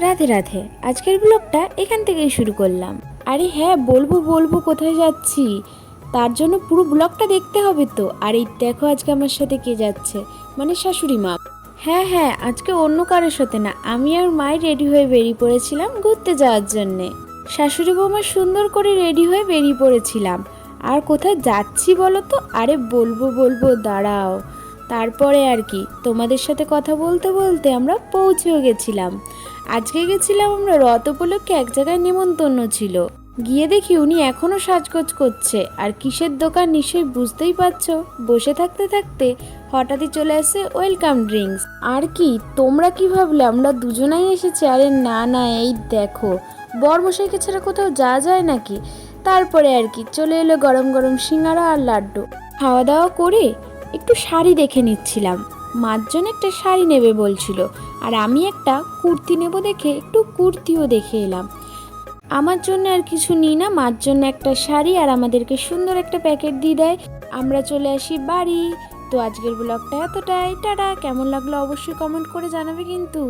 রাধে রাধে। আজকের ব্লগটা এখান থেকেই শুরু করলাম। আরে হ্যাঁ, বলবো বলবো কোথায় যাচ্ছি, তার জন্য পুরো ব্লগটা দেখতে হবে তো। আর এই দেখো আজকে আমার সাথে কে যাচ্ছে, মানে শাশুড়ি মা। হ্যাঁ হ্যাঁ, আজকে অন্য কারোর সাথে না, আমি আর মাই রেডি হয়ে বেরিয়ে পড়েছিলাম ঘুরতে যাওয়ার জন্যে। শাশুড়ি বৌমা সুন্দর করে রেডি হয়ে বেরিয়ে পড়েছিলাম। আর কোথায় যাচ্ছি বলো তো? আরে বলবো বলবো, দাঁড়াও। তারপরে আর কি, তোমাদের সাথে কথা বলতে বলতে আমরা পৌঁছেও গেছিলাম। আজকে গেছিলাম আমরা রথ উপলক্ষে, এক জায়গায় নেমন্তন্ন ছিল। গিয়ে দেখি উনি এখনো সাজগোজ করছে। আর কিসের দোকান নিশ্চয়ই বুঝতেই পারছো। বসে থাকতে থাকতে হঠাৎই চলে আসে ওয়েলকাম ড্রিঙ্কস। আর কি তোমরা কি ভাবলে আমরা দুজনাই এসেছি? আরে না না, এই দেখো, বরমশাইকে ছাড়া কোথাও যাওয়া যায় নাকি। তারপরে আর কি চলে এলো গরম গরম সিঙ্গারা আর লাড্ডু। খাওয়া দাওয়া করে একটু শাড়ি দেখে নিচ্ছিলাম। মার জন্য একটা শাড়ি নেবে বলছিল, আর আমি একটা কুর্তি নেব দেখে একটু কুর্তিও দেখে এলাম। আমার জন্য আর কিছু নিই না, মার জন্য একটা শাড়ি আর আমাদেরকে সুন্দর একটা প্যাকেট দিয়ে দেয়। আমরা চলে আসি বাড়ি। তো আজকের ব্লগটা এতটাই। টাটা। কেমন লাগলো অবশ্যই কমেন্ট করে জানাবে কিন্তু।